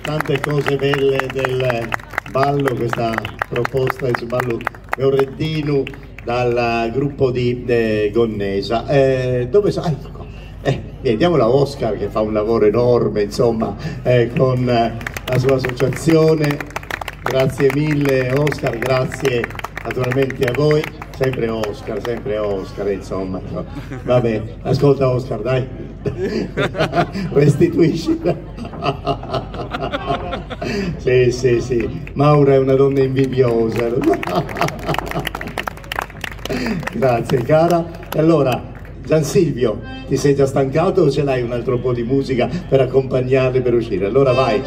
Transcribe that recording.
Tante cose belle del ballo, questa proposta del ballo Eoreddinu dal gruppo di Gonnesa. Dove sono? Ecco qua. Diamola a Oscar che fa un lavoro enorme, insomma, con la sua associazione. Grazie mille Oscar, grazie naturalmente a voi. Sempre Oscar, insomma. Vabbè, ascolta Oscar, dai. Restituisci. Sì. Maura è una donna invidiosa. Grazie cara. E allora, Gian Silvio, ti sei già stancato o ce l'hai un altro po' di musica per accompagnarli per uscire? Allora vai.